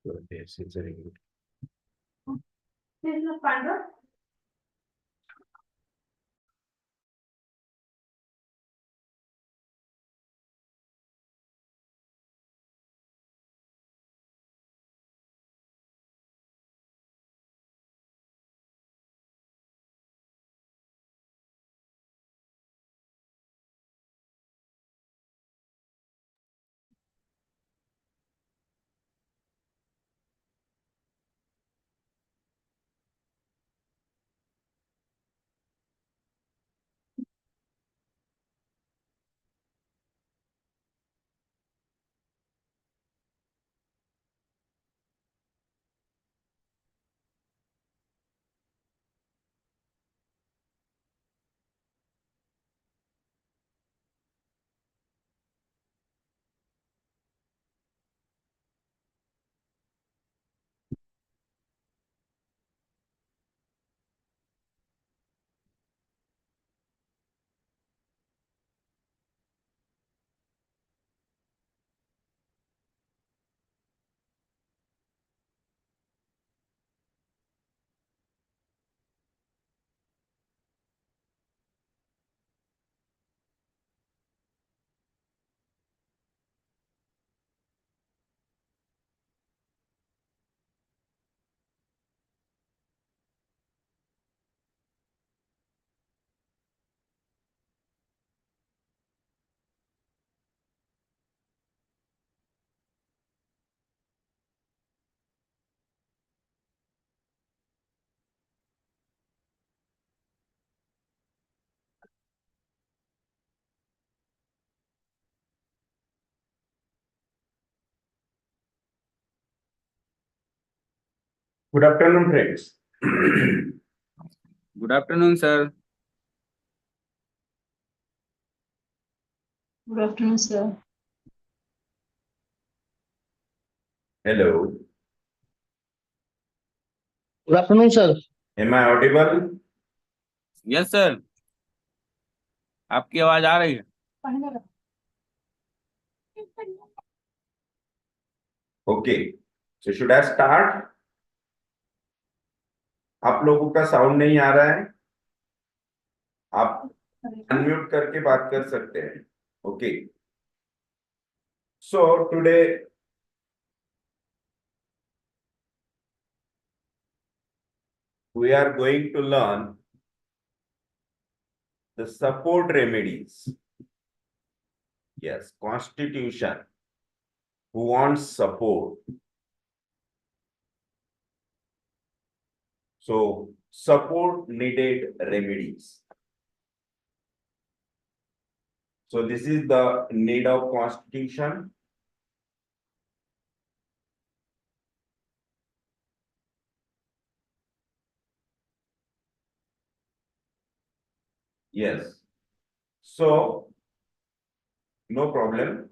Yes, it's very good. Good afternoon, friends. Good afternoon, sir. Good afternoon, sir. Hello. Good afternoon, sir. Am I audible? Yes, sir. आपकी आवाज आ रही है? Okay. So should I start? आप लोगों का sound नहीं आ रहा है? आप अनम्यूट करके बात कर सकते हैं. Okay. So today we are going to learn the support remedies. Yes, constitution. Who wants support? So support needed remedies. So this is the need of constitution. Yes. So no problem.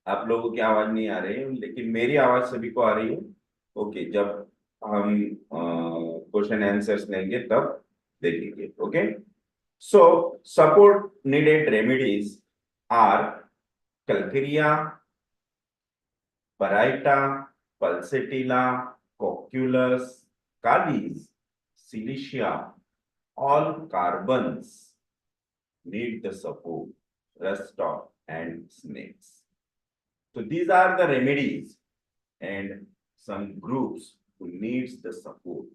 आप लोगों की आवाज नहीं आ रही है, लेकिन मेरी आवाज सभी को आ रही है. ओके, जब हम क्वेश्चन आंसर्स लेंगे तब देखेंगे. Okay, so support needed remedies are calcarea, baryta, pulsatilla, cocculus, kalis, silicea. All carbons need the support, rust and snakes. So these are the remedies and some groups who needs the support.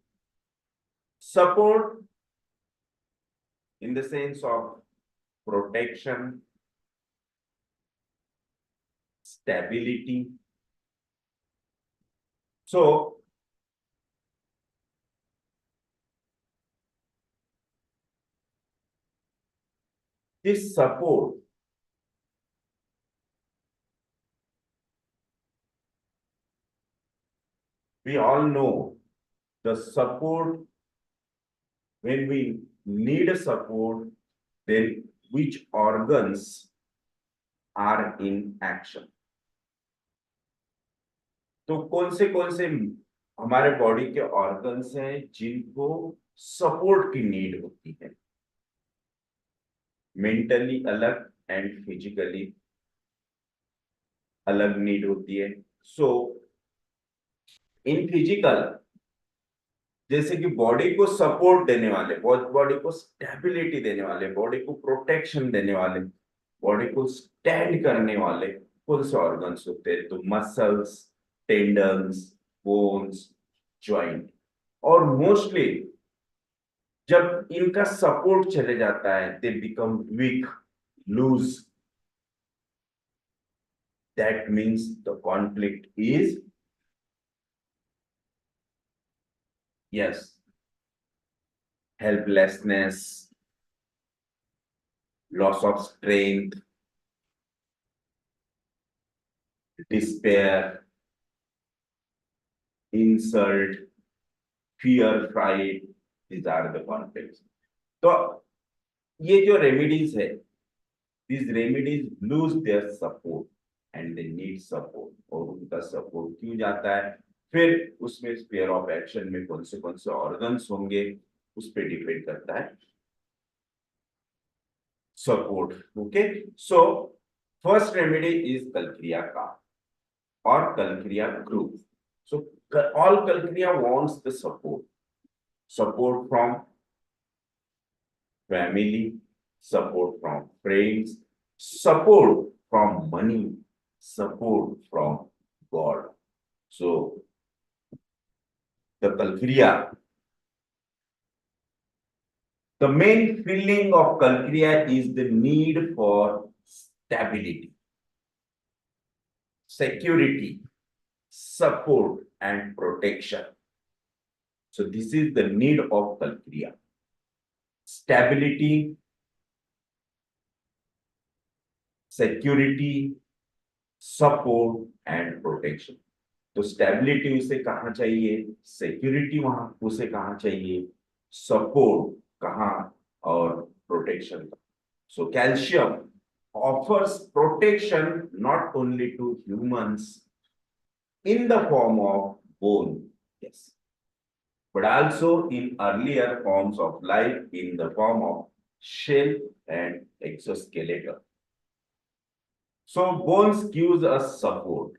Support in the sense of protection, stability. So this support we all know the support. When we need a support, then which organs are in action? तो कौन से हमारे body के organs हैं जिनको support की need होती है? मेंटली अलग एंड फिजिकली अलग नीड होती है. सो इन फिजिकल, जैसे कि बॉडी को सपोर्ट देने वाले, बॉडी को स्टेबिलिटी देने वाले, बॉडी को प्रोटेक्शन देने वाले, बॉडी को स्टैंड करने वाले कौन से ऑर्गन्स होते हैं? तो मसल्स, टेंडन्स, बोन्स, जॉइंट। और मोस्टली जब इनका सपोर्ट चले जाता है, they become weak, loose, that means the conflict is, yes, helplessness, loss of strength, despair, insult, fear, fright, these are the conflicts. तो ये जो रेमेडीज है, these remedies lose their support and they need support. और उनका support क्यों जाता है? फिर उसमें स्पेयर ऑफ एक्शन में कौन से ऑर्गन्स होंगे, उस पर डिपेंड करता है support. Okay, so first remedy is calcarea का और कलक्रिया ग्रुप। So all calcarea wants the support from family, support from friends, support from money, support from God. So the Kalkriya, the main feeling of Kalkriya is the need for stability, security, support, and protection. So this is the need of Kalkriya. Stability, security, support and protection. तो stability उसे कहाँ चाहिए, security वहां उसे कहाँ चाहिए, support कहाँ, और protection. So calcium offers protection not only to humans in the form of bone, yes, but also in earlier forms of life in the form of shell and exoskeleton. So bones gives us support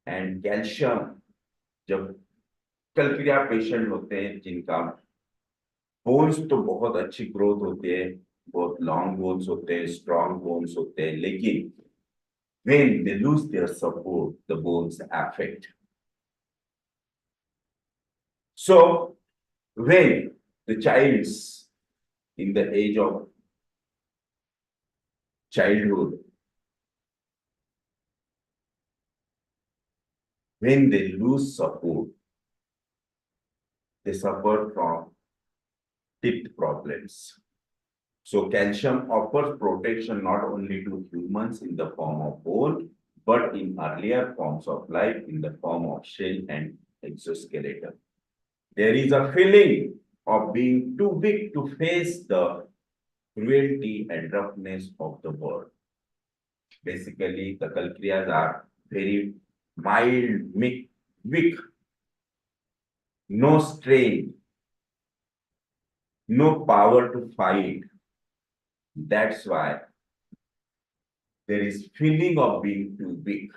and calcium, जब कलक्रिया patient होते हैं जिनका bones तो बहुत अच्छी growth होती है, बहुत लॉन्ग बोन्स होते हैं, स्ट्रॉन्ग बोन्स होते हैं, लेकिन when they lose their support, the bones affect. So when the child's in the age of childhood, when they lose support, they suffer from teeth problems. So calcium offers protection not only to humans in the form of bone, but in earlier forms of life in the form of shell and exoskeleton. There is a feeling of being too big to face the cruelty and roughness of the world. Basically, the Kalkriyas are very mild, weak, no strength, no power to fight. That's why there is feeling of being too big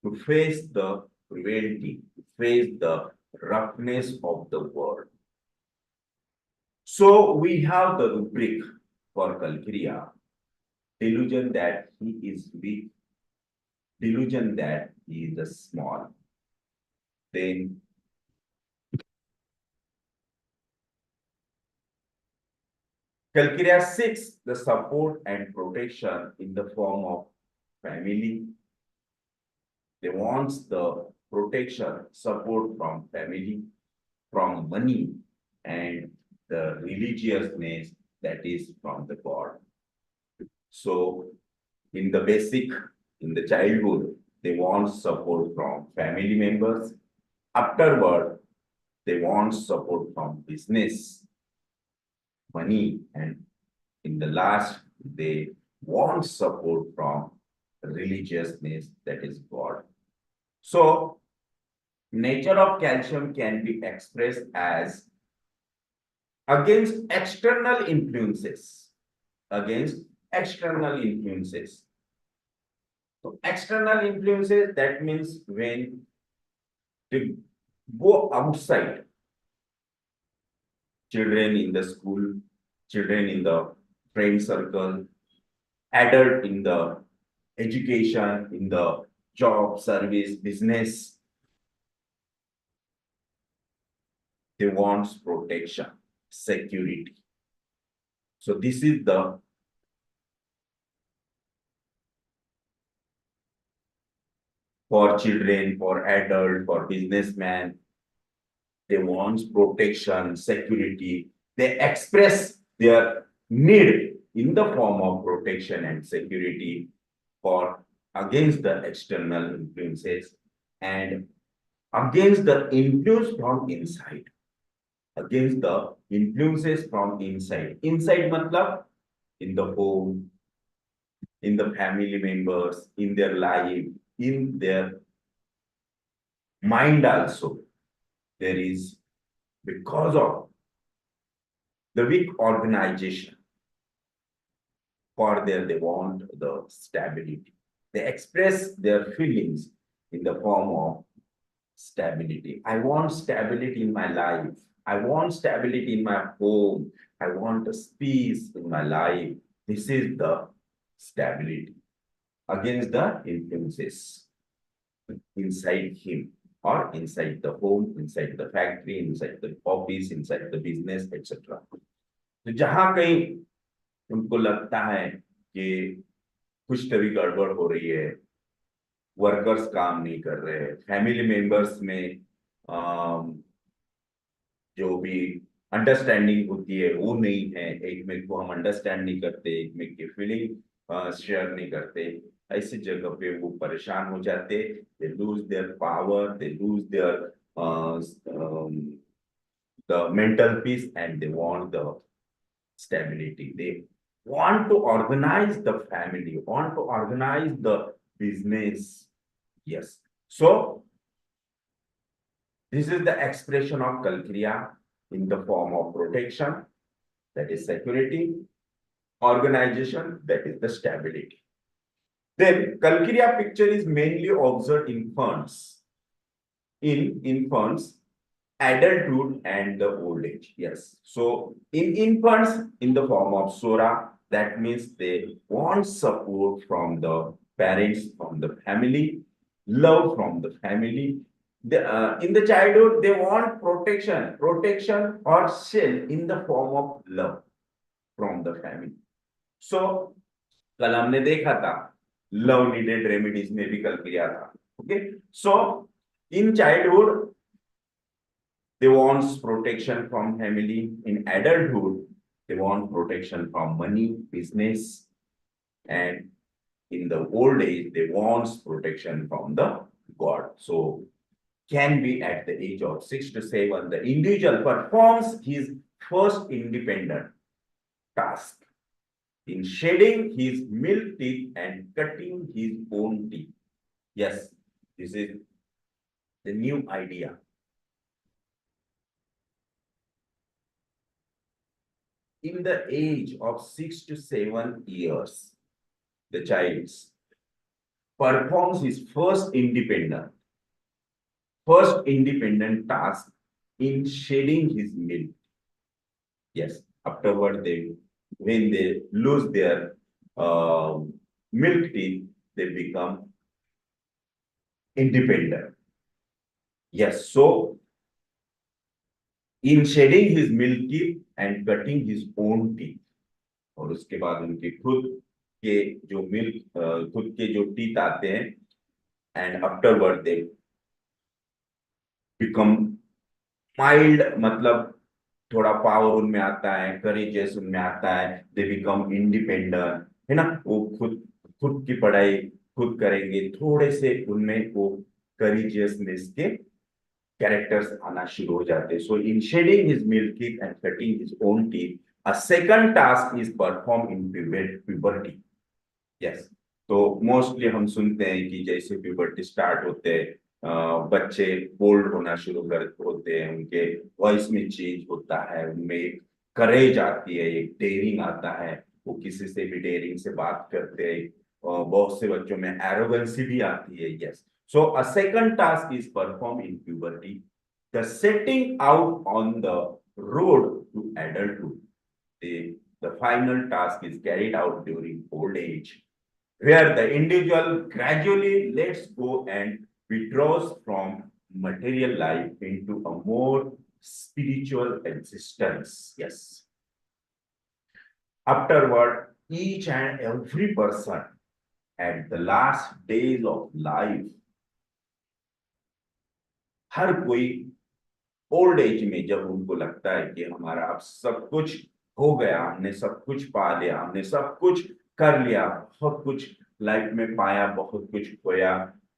to face the cruelty, to face the roughness of the world. So we have the rubric for Kalkriya: delusion that he is weak, delusion that he is small. Then Kalkriya seeks the support and protection in the form of family. They want the protection, support from family, from money, and the religiousness that is from the God. So in the basic, in the childhood, they want support from family members. Afterward, they want support from business, money, and in the last, they want support from religiousness, that is God. So nature of calcium can be expressed as against external influences, against external influences. So external influences, that means when to go outside. Children in the school, children in the friend circle, adult in the education, in the job, service, business. They want protection, security. So this is the for children, for adult, for businessmen. They want protection, security. They express their need in the form of protection and security for against the external influences and against the influence from inside. Against the influences from inside. Inside matlab in the home, in the family members, in their life, in their mind also. There is, because of the weak organization, for there they want the stability. They express their feelings in the form of stability. I want stability in my life. I want stability in my home. I want a peace in my life. This is the stability against the influences inside him or inside the home, inside the factory, inside the office, inside the business, etc. तो जहां कहीं उनको लगता है कि कुछ तभी गड़बड़ हो रही है, वर्कर्स काम नहीं कर रहे, फैमिली मेंबर्स में जो भी अंडरस्टैंडिंग होती है वो नहीं है, एक में को हम अंडरस्टैंड नहीं करते, एक में की फीलिंग शेयर नहीं करते, ऐसी जगह पे वो परेशान हो जाते, they lose their power, they lose their the mental peace and they want the stability. They want to organize the family, want to organize the business. Yes. So this is the expression of Kalkriya in the form of protection, that is security, organization, that is the stability. Then Kalkriya picture is mainly observed in infants, in infants, adulthood and the old age. Yes. So in infants, in the form of Sora, that means they want support from the parents, from the family, love from the family. In the childhood, they want protection, protection or shield in the form of love from the family. So कल हमने देखा था love needed remedies में भी कल किया था. Okay. So in childhood, they want protection from family. In adulthood, they want protection from money, business, and in the old age, they want protection from the God. So, can be at the age of 6 to 7, the individual performs his first independent task in shedding his milk teeth and cutting his own teeth. Yes, this is the new idea. In the age of 6 to 7 years, the child performs his first independent task in shedding his milk. Yes, afterward when they lose their milk teeth, they become independent. Yes, so in shedding his milk teeth and cutting his own teeth, और उसके बाद उनके खुद के जो milk खुद के जो टीथ आते हैं and afterward they become mild, मतलब थोड़ा पावर उनमें आता है, करेजियस उनमें आता है, दे बिकम इंडिपेंडेंट, है ना, वो खुद खुद की पढ़ाई खुद करेंगे, थोड़े से उनमें वो करेजियसनेस के characters आना शुरू हो जाते हैं. So in shedding his milk teeth and cutting his own teeth, a second task is performed in puberty. Yes. तो मोस्टली हम सुनते हैं कि जैसे प्यूबर्टी स्टार्ट होते हैं बच्चे बोल्ड होना शुरू कर होते हैं, उनके वॉइस में चेंज होता है, उनमें एक करेज आती है, एक डेयरिंग आता है, वो किसी से भी डेयरिंग से बात करते हैं, बहुत से बच्चों में एरोगेंसी भी आती है. Yes. So a second task is performed in puberty, the setting out on the road to adulthood. The final task is carried out during old age, where the individual gradually lets go and withdraws from material life into a more spiritual existence. Yes. Afterward, each and every person at the last days of life, हर कोई old age में जब उनको लगता है कि हमारा अब सब कुछ हो गया, हमने सब कुछ पा लिया, हमने सब कुछ कर लिया, बहुत कुछ लाइफ में पाया, बहुत कुछ खोया,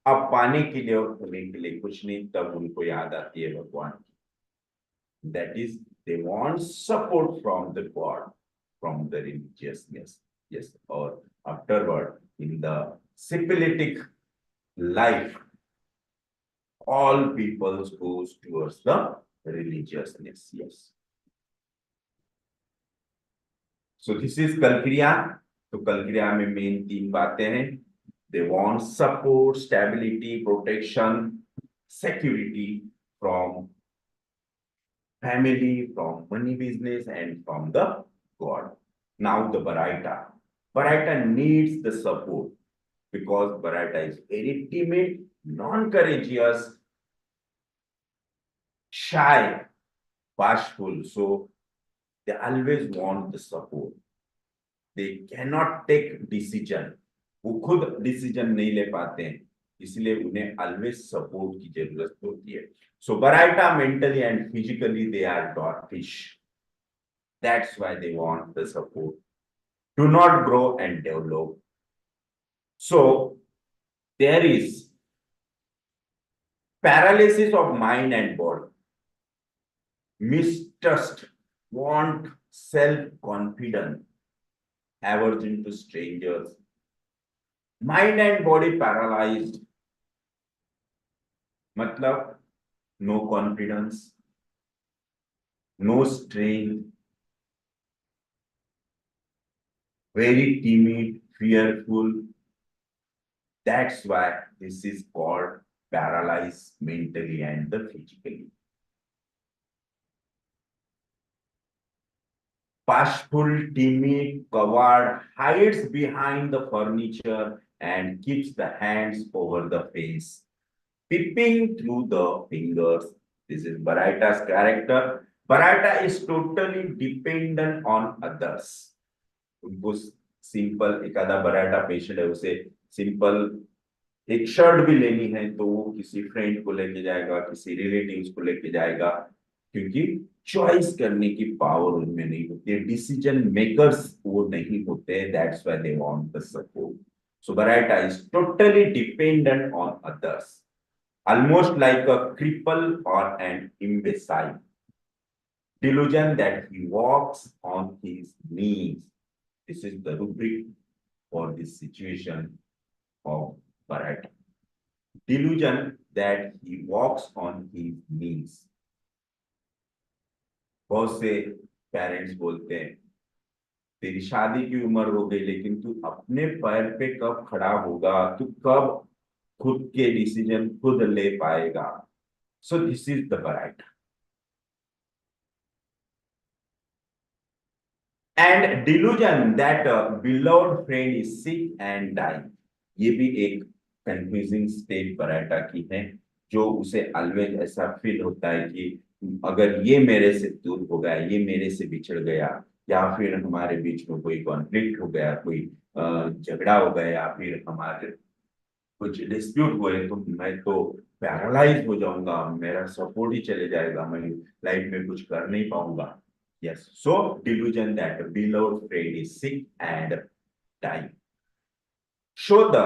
अब पाने के लिए और खोने के लिए कुछ नहीं, तब उनको याद आती है भगवान की। That is they want support from the god, from the religiousness. Yes, और afterward in the syphilitic life, all peoples goes towards the religiousness. Yes. So this is कलक्रिया। तो कलक्रिया में मेन 3 बातें हैं। They want support, stability, protection, security from family, from money business, and from the God. Now the Baraita. Baraita needs the support because Baraita is very timid, non-courageous, shy, bashful. So they always want the support. They cannot take decision. वो खुद decision नहीं ले पाते हैं, इसलिए उन्हें always support की जरूरत होती है। So baryta mentally and physically they are dwarfish, that's why they want the support to not grow and develop. So there is paralysis of mind and body, mistrust, want, self-confidence, aversion to strangers, mind and body paralyzed, मतलब no confidence, no strength, very timid, fearful. That's why this is called paralyzed mentally and the physically. Bashful, timid, coward, hides behind the furniture and keeps the hands over the face, peeping through the fingers. This is Baraita's character. Baraita is totally dependent on others. उनको simple, एक आधा बराटा patient है, उसे simple एक shirt भी लेनी है तो वो किसी फ्रेंड को लेके जाएगा, किसी रिलेटिव्स को लेके जाएगा, क्योंकि चॉइस करने की पावर उनमें नहीं होती है, डिसीजन मेकर्स वो नहीं होते, that's why they want the support. So बराटा is totally dependent on others, almost like a cripple or an imbecile. Delusion that he walks on his knees. This is the rubric for this situation of Bharata. Delusion that he walks on his knees. बहुत से parents बोलते हैं तेरी शादी की उम्र हो गई लेकिन तू अपने पैर पे कब खड़ा होगा, तू कब खुद के डिसीजन खुद ले पाएगा। सो this is the Bharata. And delusion that a beloved friend is sick and dying. ये भी एक कंफ्यूजिंग स्टेट बराटा की है, जो उसे ऑलवेज ऐसा फील होता है कि अगर ये मेरे से दूर हो गया, ये मेरे से बिछड़ गया, या फिर हमारे बीच में कोई कॉन्फ्लिक्ट हो गया, कोई झगड़ा हो गया, या फिर हमारे कुछ डिस्प्यूट हुए, तो मैं तो पैरालाइज हो जाऊंगा, मेरा सपोर्ट ही चले जाएगा, मैं लाइफ में कुछ कर नहीं पाऊंगा। Yes, so delusion that a beloved friend is sick and dying. Show the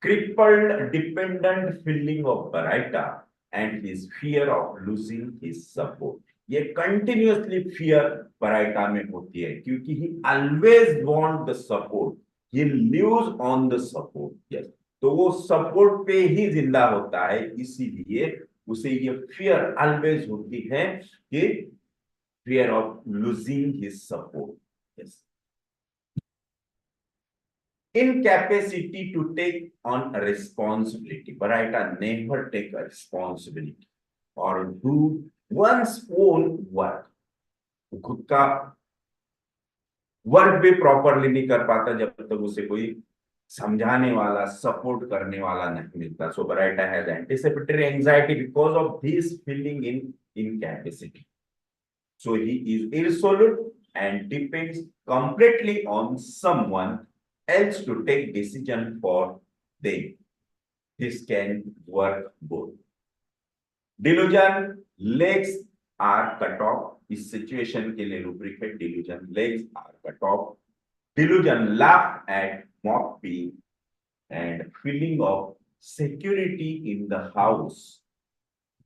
crippled, dependent feeling of Baraita and his fear of losing his support. ये continuously fear Baraita में होती है, क्योंकि he always want the support. He lives on the support. Yes, तो वो support पे ही जिंदा होता है, इसीलिए उसे ये fear always होती है कि fear of losing his support. Yes. incapacity to take on a responsibility. Baraita never take a responsibility or do one's own work. खुद का वर्क भी प्रॉपरली नहीं कर पाता जब तक उसे कोई समझाने वाला सपोर्ट करने वाला नहीं मिलता. So Baraita has anticipatory anxiety because of this feeling in incapacity. So he is irresolute and depends completely on someone else to take decision for them. This can work both. Delusion, legs are cut off. इस situation के लिए rubric है delusion, legs are cut off. Delusion, laugh at mock pain and feeling of security in the house.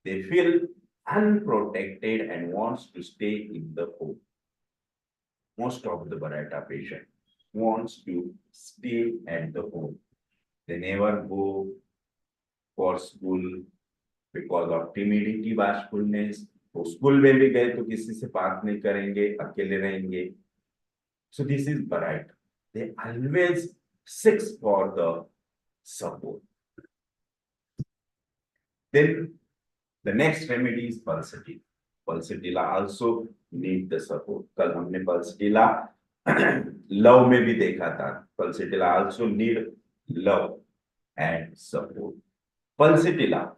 They feel unprotected and wants to stay in the home. Most of the Baraita patient wants to stay at the home. They never go for school because of timidity, bashfulness. वो school में भी गए तो किसी से बात नहीं करेंगे, अकेले रहेंगे. So this is Baraita. They always seek for the support. Then the next remedy is pulsatilla. Pulsatilla also need the support. कल हमने pulsatilla love में भी देखा था. Pulsatilla also need love and support. Pulsatilla,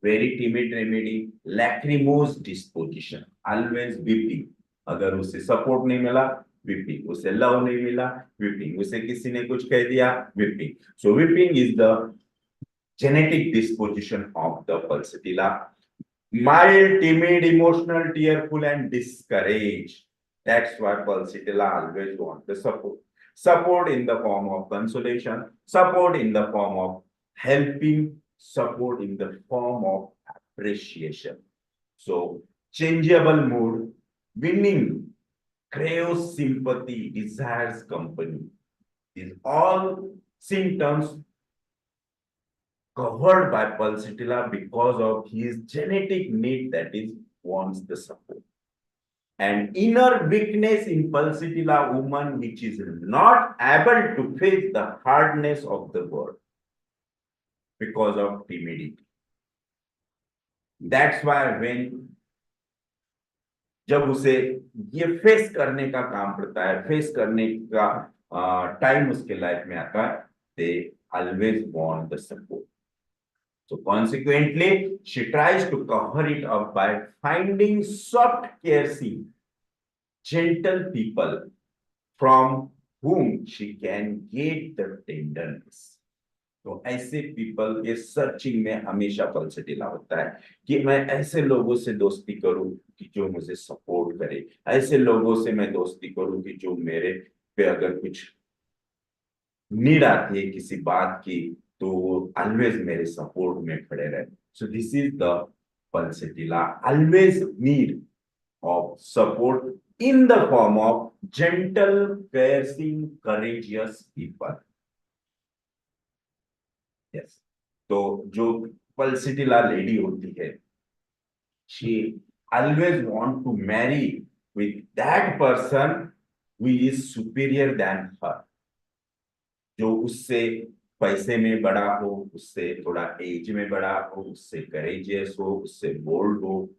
very timid remedy, lachrymose disposition, always weeping. अगर उसे support नहीं मिला, weeping. उसे love नहीं मिला, weeping. उसे किसी ने कुछ कह दिया, weeping. So weeping is the genetic disposition of the pulsatilla. Mild, timid, emotional, tearful, and discouraged. That's why pulsatilla always want the support. Support in the form of consolation, support in the form of helping, support in the form of appreciation. So, changeable mood, winning, craves sympathy, desires company. These all symptoms covered by pulsatilla because of his genetic need, that is wants the support. And inner weakness in pulsatilla woman which is not able to face the hardness of the world because of timidity. That's why when जब उसे ये face करने का काम पड़ता है, face करने का टाइम उसके लाइफ में आता है, they always want the support. So consequently, she tries to cover it up by finding soft, caressing, gentle people from whom she can get the tenderness. तो ऐसे पीपल के सर्चिंग में हमेशा पल्सटिला होता है कि मैं ऐसे लोगों से दोस्ती करूं कि जो मुझे सपोर्ट करे, ऐसे लोगों से मैं दोस्ती करूं कि जो मेरे पे अगर कुछ नीड आती है किसी बात की तो वो ऑलवेज मेरे सपोर्ट में खड़े रहे. सो this is the Pulsatilla, always need of support in the form of gentle, caring, courageous people. Yes. तो जो pulsatilla lady होती है, she always want to marry with that person who is superior than her. जो उससे पैसे में बड़ा हो, उससे थोड़ा एज में बड़ा हो, उससे करेजियस हो, उससे बोल्ड हो,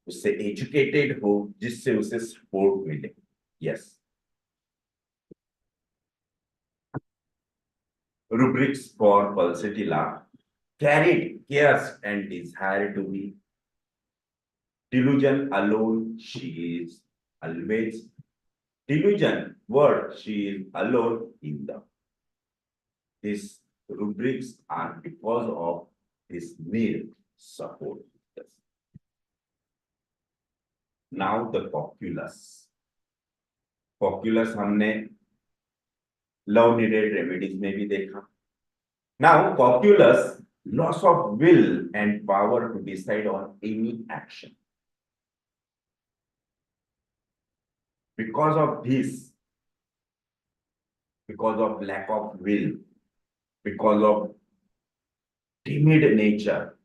उससे एजुकेटेड हो, जिससे उसे सपोर्ट मिले. Yes. Rubrics for pulsatilla: carried, cares and desire to be. Delusion alone, she is always. Delusion word, she is alone in the. These rubrics are because of this need support. Yes. Now the populace. Populace हमने love needed remedies में भी देखा. Now populace, loss of will and power to decide on any action. Because of this, because of lack of will, because of timid nature,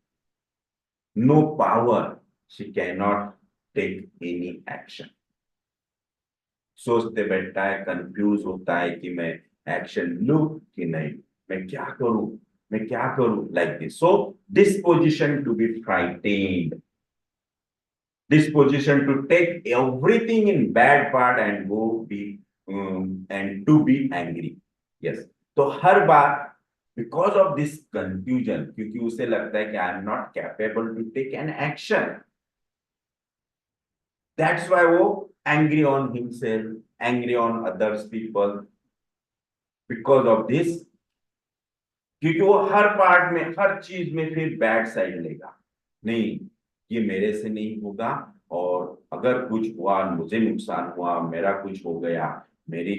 no power, she cannot take any action. सोचते बैठता है, confuse होता है कि मैं action लू कि नहीं, मैं क्या करूं, मैं क्या करूं, like this. So disposition to be frightened, disposition to take everything in bad part and go be and to be angry. Yes. तो हर बार बिकॉज ऑफ दिस कंफ्यूजन, क्योंकि उसे लगता है कि I am not capable to take an action, that's why वो angry on himself, angry on others people, because of this. क्योंकि वो हर पार्ट में, हर चीज में फिर बैड साइड लेगा, नहीं ये मेरे से नहीं होगा, और अगर कुछ हुआ, मुझे नुकसान हुआ, मेरा कुछ हो गया, मेरी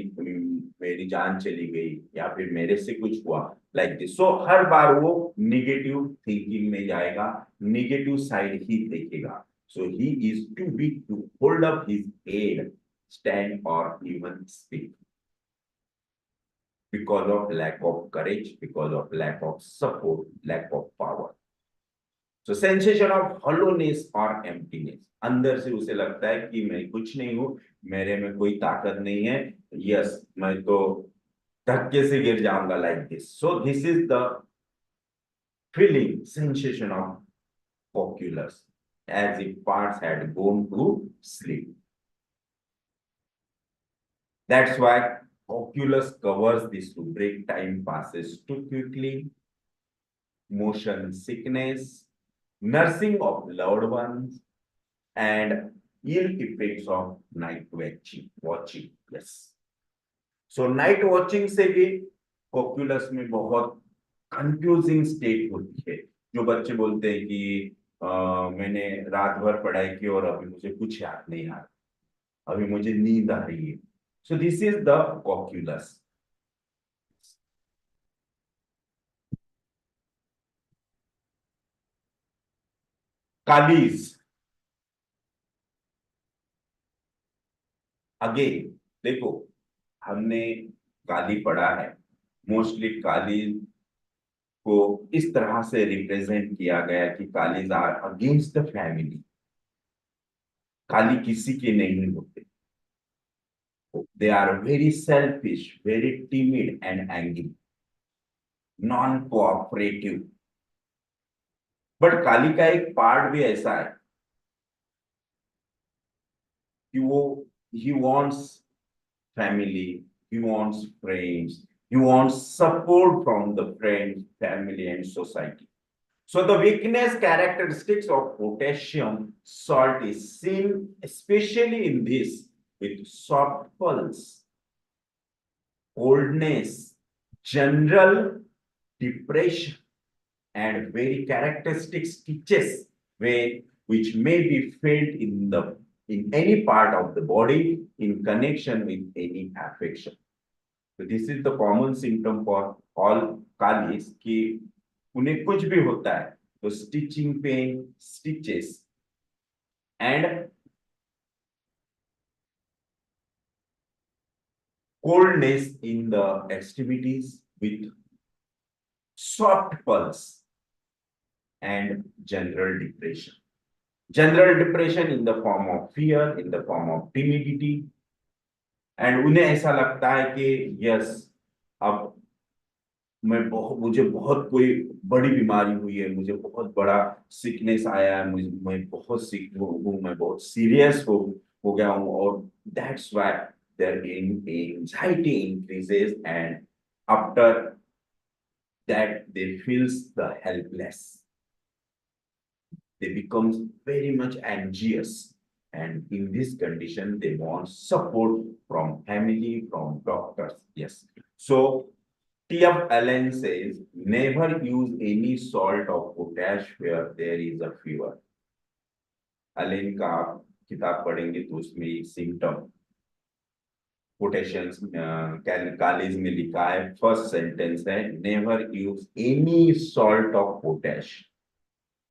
मेरी जान चली गई, या फिर मेरे से कुछ हुआ, लाइक दिस. सो हर बार वो निगेटिव थिंकिंग में जाएगा, निगेटिव साइड ही देखेगा. So he is too weak to hold up his head, stand और even speak, because of lack of courage, because of lack of support, lack of power. So sensation of hollowness or emptiness, अंदर से उसे लगता है कि मैं कुछ नहीं हूं, मेरे में कोई ताकत नहीं है, यस मैं तो धक्के से गिर जाऊंगा, like this. So this is the feeling, sensation of oculus, as if parts had gone to sleep. That's why oculus covers this to break time passes too quickly, motion sickness, nursing of loved ones, and ill effects of night watching. Yes. So night watching से भी oculus में बहुत confusing state होती है. जो बच्चे बोलते हैं कि मैंने रात भर पढ़ाई की और अभी मुझे कुछ याद नहीं आ रहा, अभी मुझे नींद आ रही है. So this is the oculus. Kalij, again देखो, हमने काली पढ़ा है, मोस्टली काली को इस तरह से रिप्रेजेंट किया गया कि kalis are against the family, kali किसी के नहीं होते, they are very selfish, very timid and angry, non cooperative. But kali का एक पार्ट भी ऐसा है कि वो ही wants family, he wants friends, he wants support from the friends, family, and society. So the weakness characteristics of potassium salt is seen especially in this, with soft pulse, coldness, general depression, and very characteristic stitches which may be felt in any part of the body in connection with any affection. So this is the common symptom for all kalis कि उन्हें कुछ भी होता है तो stitching pain, stitches, and coldness in the extremities with soft pulse and general depression. General depression in the form of fear, in the form of timidity, and उन्हें ऐसा लगता है कि यस अब मुझे बहुत कोई बड़ी बीमारी हुई है, मुझे बहुत बड़ा सिकनेस आया है, मैं बहुत सिक हूँ, मैं बहुत सीरियस हो गया हूँ, और that's why there anxiety increases, and after that they feels the helpless, they becomes very much anxious, and in this condition they want support from family, from doctors. Yes. So T.F. Allen says never use any salt of potash where there is a fever. Allen का आप किताब पढ़ेंगे तो उसमें symptom potassium kalij में लिखा है, first sentence है never use any salt of potash,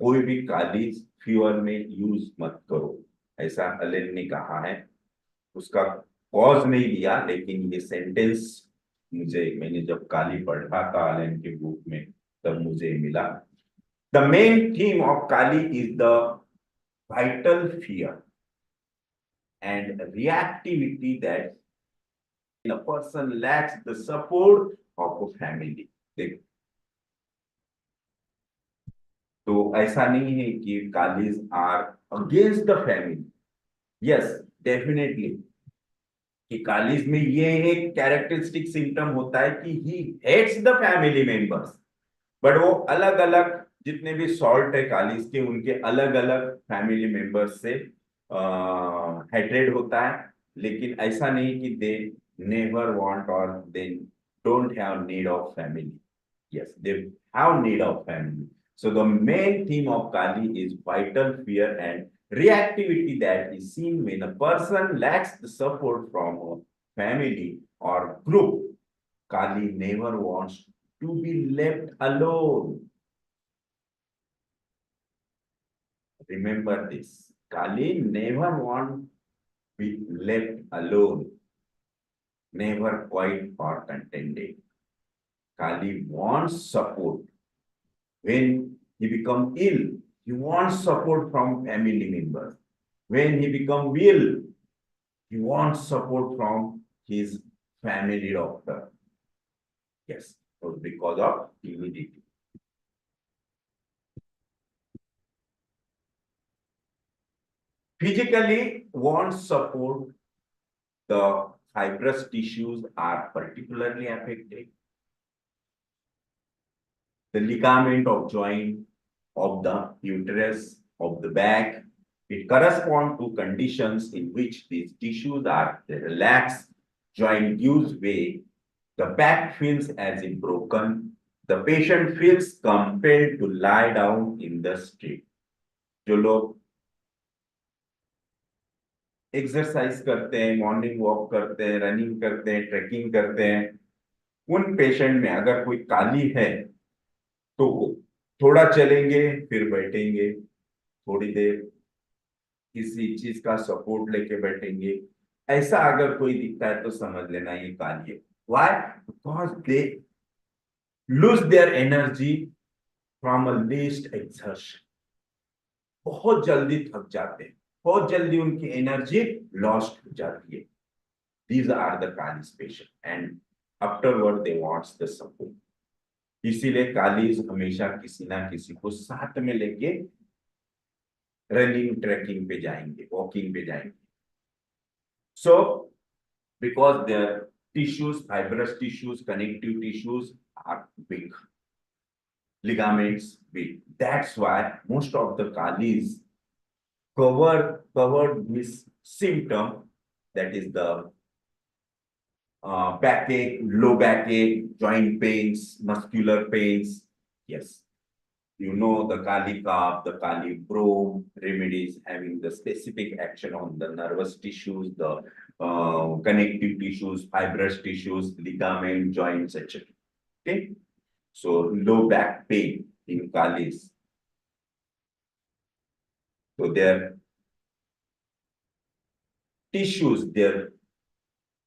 कोई भी कालीज फीवर में यूज मत करो, ऐसा अलेन ने कहा है. उसका कॉज नहीं दिया, लेकिन ये सेंटेंस मैंने जब काली पढ़ा था अलेन के बुक में तब मुझे मिला. The main theme of Kali is the vital fear and reactivity that a person lacks the support of a family. देखो, तो ऐसा नहीं है कि kalis are against the family. Yes, definitely कि कालीज में ये एक कैरेक्टरिस्टिक सिम्टम होता है कि he hates the family members, but वो अलग अलग जितने भी सॉल्ट है कालीज के, उनके अलग अलग फैमिली मेंबर्स से हेट्रेड होता है। लेकिन ऐसा नहीं कि दे नेवर वांट और they don't have need of family. Yes, they have need of family. So the main theme of Kali is vital fear and reactivity that is seen when a person lacks the support from a family or group. Kali never wants to be left alone. Remember this. Kali never wants to be left alone, never quiet or contented. Kali wants support. When he becomes ill, he wants support from family members. When he becomes ill, he wants support from his family doctor. Yes, so because of timidity. Physically wants support, the fibrous tissues are particularly affected. The ligament of joint of the uterus, of the back, it corresponds to conditions in which these tissues are relaxed, joint gives way, the back feels as if broken, the patient feels compelled to lie down in the street. जो लोग exercise करते हैं, morning walk करते हैं, running करते हैं, trekking करते हैं, उन पेशेंट में अगर कोई काली है तो थोड़ा चलेंगे फिर बैठेंगे, थोड़ी देर किसी चीज का सपोर्ट लेके बैठेंगे। ऐसा अगर कोई दिखता है तो समझ लेना ये काली है। Why? Because they lose their energy from a least exertion. बहुत जल्दी थक जाते हैं, बहुत जल्दी उनकी एनर्जी लॉस्ट हो जाती है। These are the kalij patient and afterward they wants the support. इसीलिए कालीज हमेशा किसी ना किसी को साथ में लेके रनिंग ट्रैकिंग पे जाएंगे, वॉकिंग पे जाएंगे। So because there tissues, fibrous tissues, connective tissues are weak, ligaments weak. That's why most of the kalis covered this symptom, that is the backache, low backache, joint pains, muscular pains. Yes, you know the Kali Carb, the Kali Bro remedies having the specific action on the nervous tissues, the connective tissues, fibrous tissues, ligament, joints, etc. Okay, so low back pain in Kalis. So their tissues, their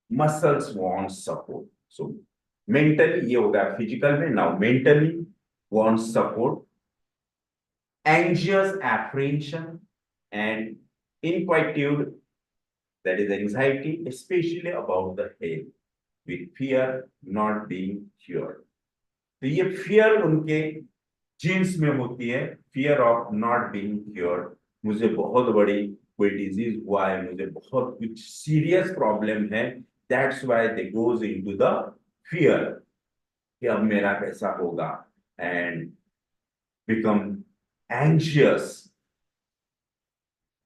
muscles want support. So mentally, ये होगा physical में, now mentally wants support, anxious apprehension and inquietude, that is anxiety, especially about the health, with fear not being cured. तो ये fear उनके jeans में होती है, fear of not being cured. मुझे बहुत बड़ी कोई डिजीज हुआ है, मुझे बहुत कुछ सीरियस प्रॉब्लम है, that's why they goes into the fear कि अब मेरा कैसा होगा, and become anxious,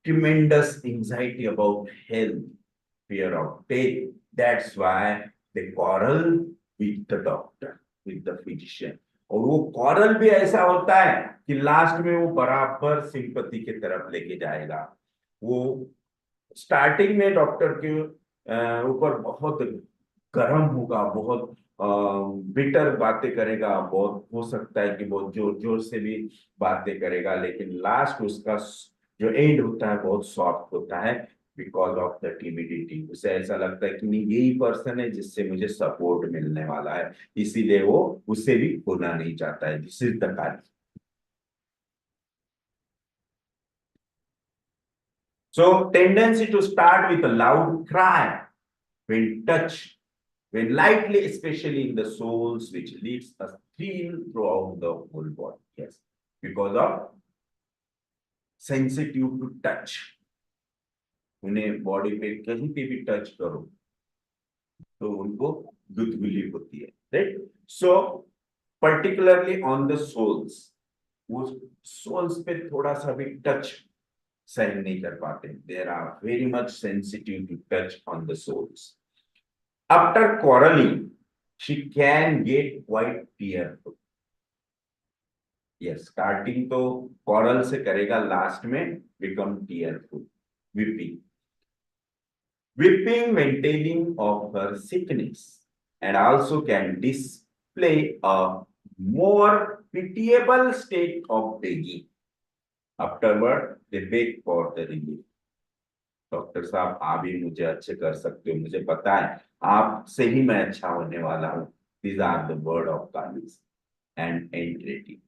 tremendous anxiety about health, fear of death. That's why they quarrel with the doctor, with the physician. और वो quarrel भी ऐसा होता है कि लास्ट में वो बराबर सिंपैथी की तरफ लेके जाएगा। वो स्टार्टिंग में डॉक्टर के ऊपर बहुत गर्म होगा, बहुत बिटर बातें करेगा, बहुत हो सकता है कि बहुत जोर जोर से भी बातें करेगा, लेकिन लास्ट उसका जो एंड होता है बहुत सॉफ्ट होता है, बिकॉज ऑफ द टिमिडिटी। उसे ऐसा लगता है कि नहीं, यही पर्सन है जिससे मुझे सपोर्ट मिलने वाला है, इसीलिए वो उससे भी खोना नहीं चाहता है। This is the Kali. So tendency to start with a loud cry when touched when lightly, especially in the soles, which leads a thrill throughout the whole body. Yes, because of sensitive to touch. उन्हें body पे कहीं पे भी touch करो तो उनको गुदगुली होती है, right? So particularly on the soles, वो सोल्स पे थोड़ा सा भी टच सहन नहीं कर पाते. There are very much sensitive to touch on the soles. After quarreling she can get quite tearful. Yes, starting तो quarrel से करेगा, लास्ट में become tearful, weeping. Weeping when telling of her sickness, and also can display a more pitiable state of begging. Afterward, they beg for the relief. Doctor साहब, आप ही मुझे अच्छे कर सकते हो, मुझे पता है आपसे ही मैं अच्छा होने वाला हूँ. These are the word of Kali's and entreaty.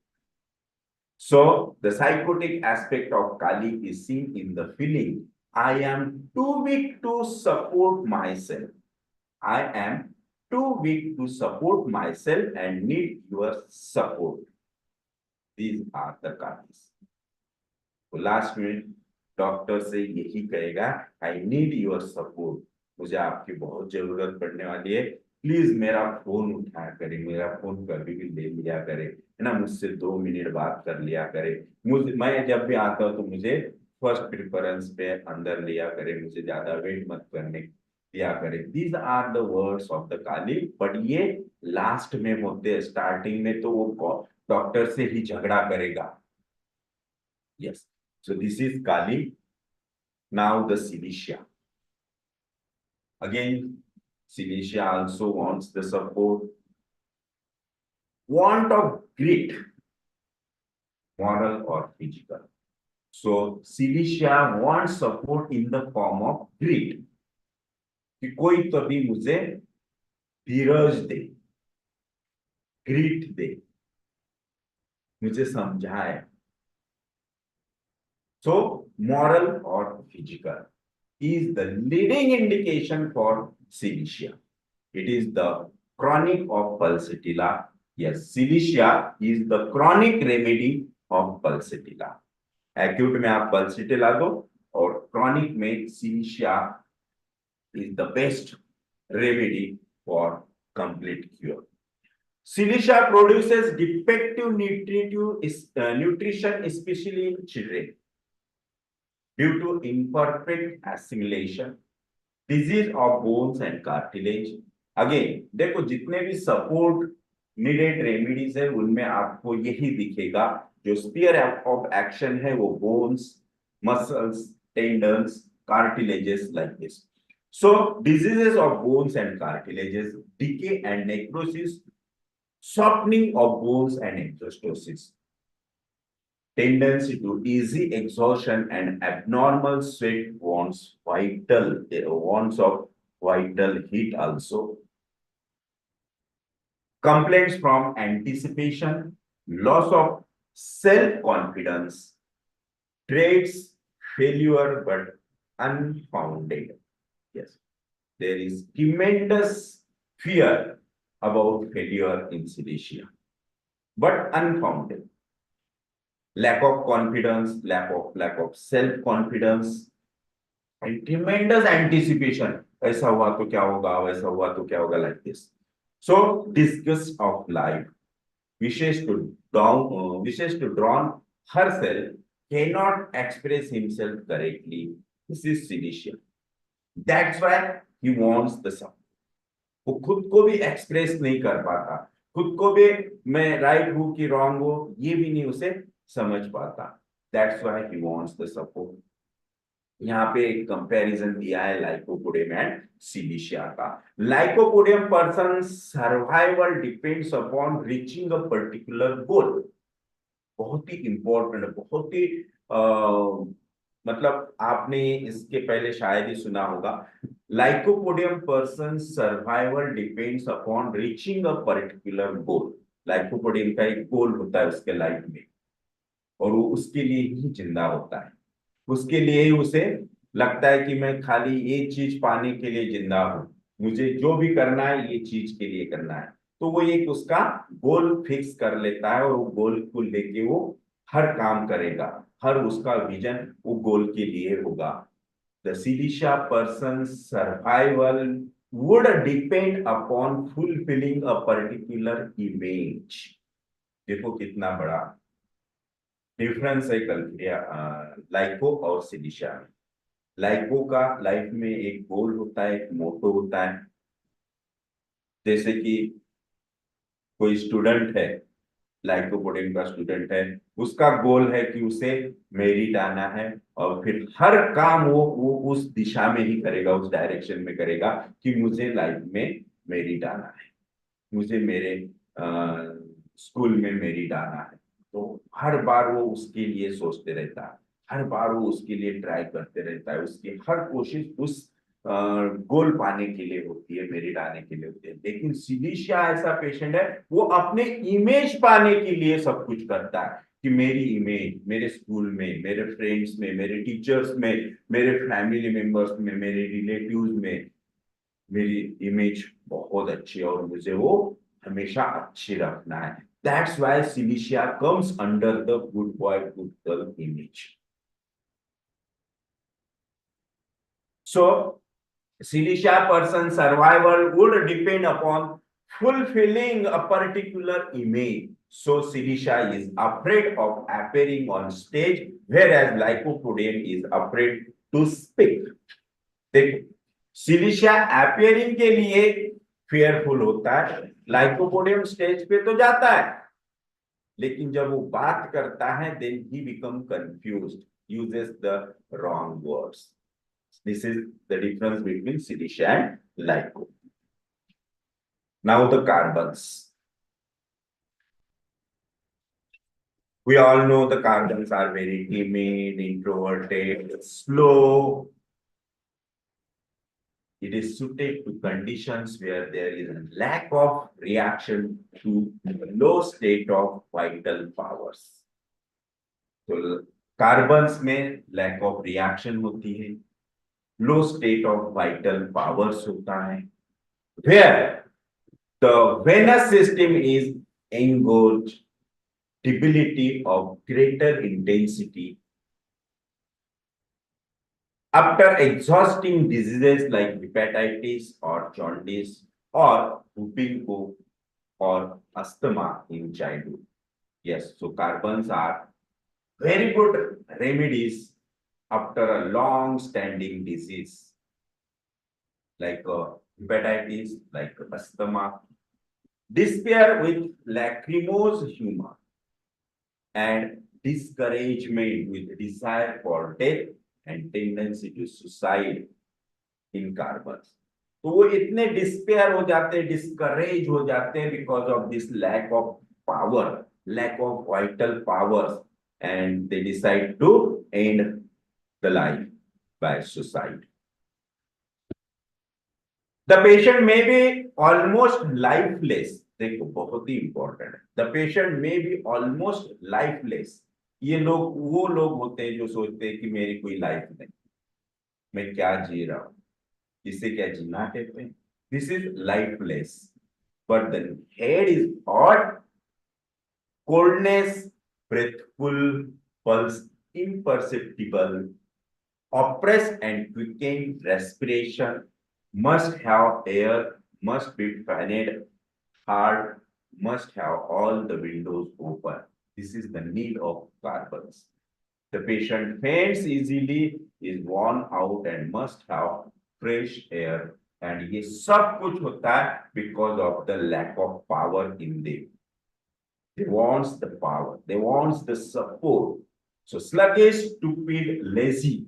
So the psychotic aspect of Kali is seen in the feeling, I am too weak to support myself. I am too weak to support myself and need your support. These are the Kalis. तो last में doctor से यही कहेगा, I need your support, मुझे आपकी बहुत जरूरत पड़ने वाली है, प्लीज मेरा फोन उठाया करे, मेरा फोन कभी भी ले लिया करे, है ना, मुझसे 2 मिनट बात कर लिया करे, मैं जब भी आता हूँ तो मुझे फर्स्ट प्रेफरेंस पे अंदर लिया करे, मुझे ज्यादा वेट मत करने दिया करे. These are the words of the kali. But ये लास्ट में होते हैं, स्टार्टिंग में तो वो डॉक्टर से ही झगड़ा करेगा. Yes, so this is Kali. Now the Cilicia. Again, Cilicia also wants the support. Want of grit, moral or physical. So Cilicia wants support in the form of grit. कि कोई तो भी मुझे धीरज दे, ग्रिट दे, मुझे समझाए. So moral or physical is the leading indication for Cilicia. It is the chronic of pulsatilla. Yes, Cilicia is the chronic remedy of pulsatilla. Acute में आप pulsatilla दो और chronic में Cilicia is the best remedy for complete cure. Cilicia produces defective nutrition, especially in children, due to imperfect assimilation, disease of bones and cartilage. Again, देखो जितने भी support needed remedies है उनमें आपको यही दिखेगा, जो स्पीयर ऑफ एक्शन है वो bones, muscles, tendons, cartilages like this. So diseases of bones and cartilages, decay and necrosis, softening of bones and exostosis, tendency to easy exhaustion and abnormal sweat wants of vital heat also, complaints from anticipation, loss of self-confidence, traits failure but unfounded. Yes, there is tremendous fear about failure in Cilicia, but unfounded. Lack of confidence, lack of self-confidence, and tremendous anticipation. ऐसा हुआ तो क्या होगा, वैसा हुआ तो क्या होगा, like this. So disgust of life, wishes to drown herself, cannot express himself correctly. This is Cilicia. That's why he wants the support. वो खुद को भी एक्सप्रेस नहीं कर पाता, खुद को भी मैं राइट हूं कि रॉन्ग हूं ये भी नहीं उसे समझ पाता. That's why he wants the support. यहाँ पे एक कंपैरिजन दिया है लाइकोपोडियम एंड सिलिशिया का. Lycopodium person survival depends upon reaching a particular goal. बहुत ही इंपॉर्टेंट, बहुत ही मतलब आपने इसके पहले शायद ही सुना होगा. Lycopodium person survival depends upon reaching a particular goal. Lycopodium का एक गोल होता है उसके लाइफ में और वो उसके लिए ही जिंदा होता है, उसके लिए ही उसे लगता है कि मैं खाली एक चीज पाने के लिए जिंदा हूं. मुझे जो भी करना है ये चीज के लिए करना है, तो वो एक उसका गोल फिक्स कर लेता है और वो गोल को लेके वो हर काम करेगा, हर उसका विजन वो गोल के लिए होगा। The silicea person survival would depend upon fulfilling a particular image। देखो कितना बड़ा डिफरेंस है लाइको और सिलिशा में। लाइको का लाइफ में एक गोल होता है, एक मोटो होता है। जैसे कि कोई स्टूडेंट है, लाइकोपोडियम का स्टूडेंट है, उसका गोल है कि उसे मेरिट आना है, और फिर हर काम वो उस दिशा में ही करेगा, उस डायरेक्शन में करेगा कि मुझे लाइफ में मेरिट आना है, मुझे मेरे स्कूल में मेरिट आना है। तो हर बार वो उसके लिए सोचते रहता है, हर बार वो उसके लिए ट्राई करते रहता है, उसकी हर कोशिश उस गोल पाने के लिए होती है, मेरिट आने के लिए होती है। लेकिन सिलिशिया ऐसा पेशेंट है, वो अपने इमेज पाने के लिए सब कुछ करता है कि मेरी इमेज, मेरे स्कूल में, मेरे फ्रेंड्स में, मेरे टीचर्स में, मेरे फैमिली मेंबर्स में, मेरे रिलेटिव्स में मेरी इमेज बहुत अच्छी है और मुझे वो हमेशा अच्छी रखना है। That's why silicea comes under the good boy good girl image. So silicea person survival would depend upon fulfilling a particular image. So Silisha is afraid of appearing on stage, whereas Lycopodium is afraid to speak. देखो, सिलिशिया appearing के लिए fearful होता है, lycopodium stage पे तो जाता है, लेकिन जब वो बात करता है then he become confused, uses the wrong words. This is the difference between silicea and lyco. Now the carbons. We all know the carbons are very timid, introverted, slow. It is suited to conditions where there is a lack of reaction to the low state of vital powers. तो carbons में lack of reaction होती है, लो state of vital powers होता है, where the venous system is engorged, debility of greater intensity. After exhausting diseases like hepatitis or jaundice or whooping cough or asthma in childhood. Yes, so carbons are very good remedies after a long standing disease like hepatitis, like asthma. Despair with lachrymose humor and discouragement with desire for death and tendency to suicide in carbons. तो वो इतने despair हो जाते हैं, discourage हो जाते हैं because of this lack of power, lack of vital powers, and they decide to end the life by suicide. The patient may be almost lifeless. देखो बहुत ही इंपॉर्टेंट है, the patient may be almost lifeless. ये लोग वो लोग होते हैं जो सोचते हैं कि मेरी कोई लाइफ नहीं, मैं क्या जी रहा हूं, इसे क्या जीना कहते हैं। This is lifeless, but the head is hot, coldness, breathful, pulse imperceptible, oppressed and quickened respiration, must have air, must be fanned hard, must have all the windows open. This is the need of carbons. The patient faints easily, is worn out and must have fresh air. And ये सब कुछ होता है because of the lack of power in them. They wants the power, they wants the support. So sluggish, stupid, lazy,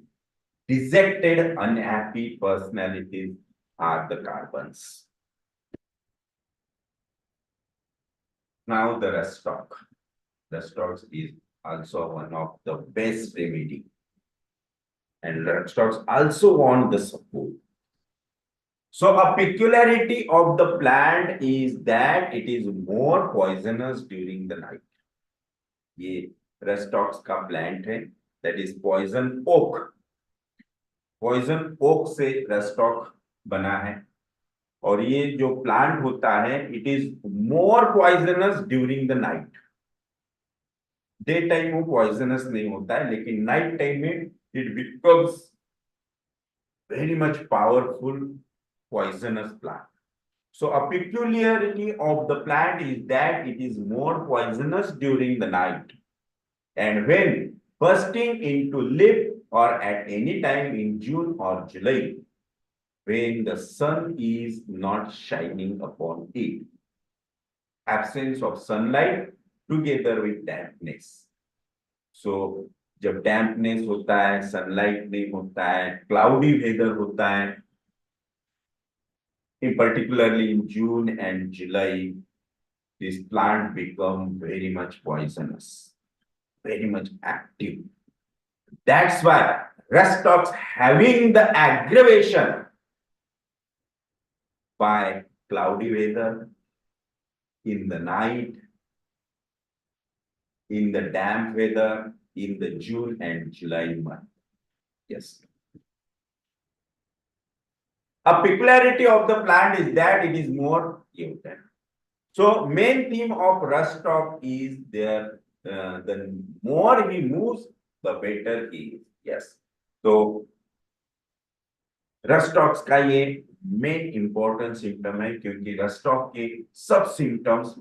dejected, unhappy personalities are the carbons. Now the restock. Restock is also one of the best remedy. And restocks also want the support. So a peculiarity of the plant is that it is more poisonous during the night. ये रेस्टॉक्स का plant है, that is poison oak. Poison oak से rhus tox बना है। और ये जो plant होता है it is more poisonous during the night. Day time वो पॉइजनस नहीं होता है, लेकिन नाइट टाइम में it becomes very much powerful poisonous plant. So a peculiarity of the plant is that it is more poisonous during the night, and when bursting into leaf or at any time in June or July, when the sun is not shining upon it. Absence of sunlight together with dampness. So जब dampness होता है, sunlight नहीं होता है, cloudy weather होता है, in particularly in June and July, this plant become very much poisonous, very much active. That's why rust stocks having the aggravation by cloudy weather, in the night, in the damp weather, in the June and July month. Yes. A peculiarity of the plant is that it is more mutant. So main theme of rust stock is there. The more he moves, the better he is. Yes. So rust stocks का ये main important symptom है, क्योंकि rust स्टॉक के सब symptoms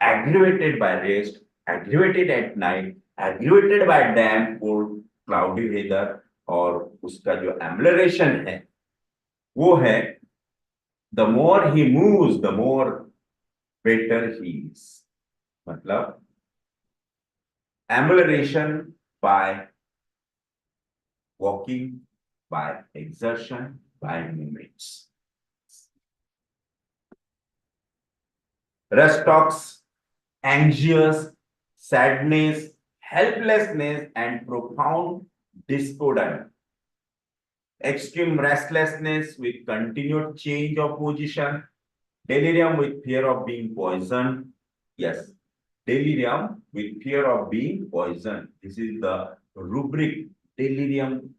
aggravated by rest, aggravated at night, aggravated by damp cold cloudy weather, और उसका जो एम्बलरेशन है वो है the more he moves the more better he is. मतलब amelioration by walking, by exertion, by movements. Rust talks anxious, sadness, helplessness, and profound despondence. Extreme restlessness with continued change of position, delirium with fear of being poisoned. Yes, delirium with fear of being poisoned. This is the rubric, delirium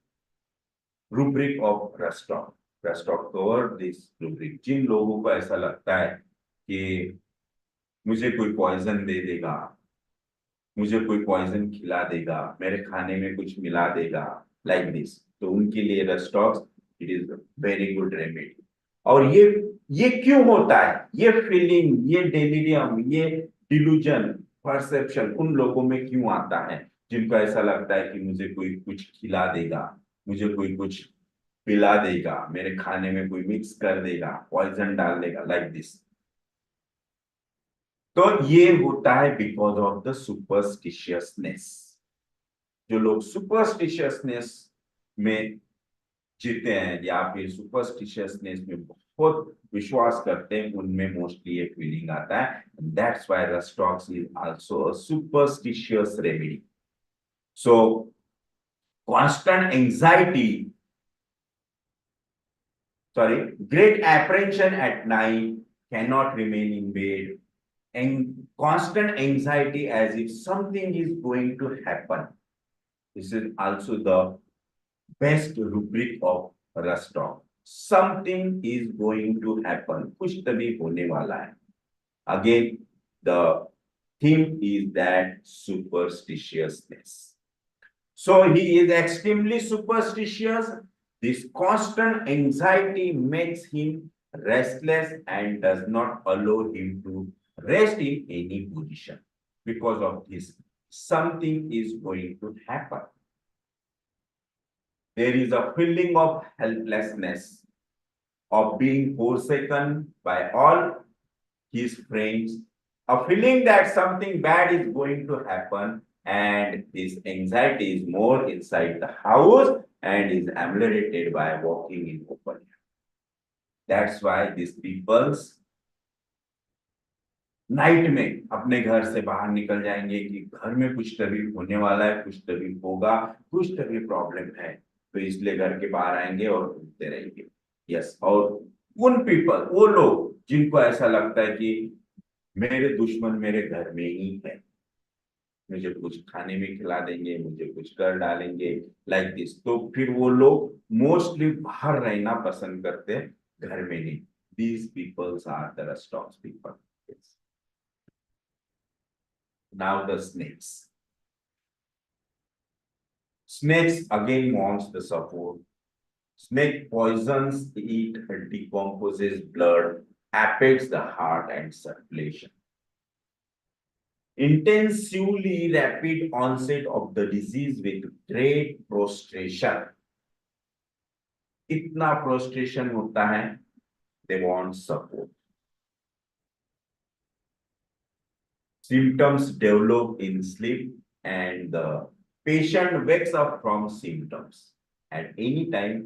rubric of rust stock. Rust stock cover this rubric. जिन लोगों को ऐसा लगता है कि मुझे कोई poison दे देगा, मुझे कोई पॉइजन खिला देगा, मेरे खाने में कुछ मिला देगा, लाइक दिस, तो उनके लिए rust stocks it is very good remedy. और ये क्यों होता है, ये फीलिंग, ये डेलिरियम, ये डिल्यूजन, परसेप्शन उन लोगों में क्यों आता है जिनको ऐसा लगता है कि मुझे कोई कुछ खिला देगा, मुझे कोई कुछ पिला देगा, मेरे खाने में कोई मिक्स कर देगा, पॉइजन डाल देगा, लाइक दिस। तो ये होता है बिकॉज ऑफ द सुपरस्टिशियसनेस। जो लोग सुपरस्टिशियसनेस में जीते हैं या फिर सुपरस्टिशियसनेस में बहुत विश्वास करते हैं, उनमें मोस्टली ये फीलिंग आता है। That's why rust stocks is also a superstitious remedy. So constant anxiety, great apprehension at night, cannot remain in bed, and constant anxiety as if something is going to happen. This is also the best rubric of rust stock. Something is going to happen. कुछ तभी होने वाला है. Again, the theme is that superstitiousness. So he is extremely superstitious. This constant anxiety makes him restless and does not allow him to rest in any position. Because of this, something is going to happen. There is a feeling of helplessness, of being forsaken by all his friends, a feeling that something bad is going to happen, and his anxiety is more inside the house and is ameliorated by walking in open air. That's why these peoples night में अपने घर से बाहर निकल जाएंगे कि घर में कुछ तभी होने वाला है, कुछ तभी होगा, कुछ तभी प्रॉब्लम है, तो इसलिए घर के बाहर आएंगे और घूमते रहेंगे। यस, और उन पीपल, वो लोग जिनको ऐसा लगता है कि मेरे दुश्मन मेरे घर में ही है, मुझे कुछ खाने में खिला देंगे, मुझे कुछ कर डालेंगे, लाइक दिस, तो फिर वो लोग मोस्टली बाहर रहना पसंद करते हैं, घर में नहीं। these peoples are the restaurant people. Yes. Now the snakes. Snakes again wants the support. Snake poisons, eat, decomposes blood, affects the heart and circulation. Intensively rapid onset of the disease with great prostration. इतना prostration होता है, they want support. Symptoms develop in sleep and the patient wakes up from symptoms at any time,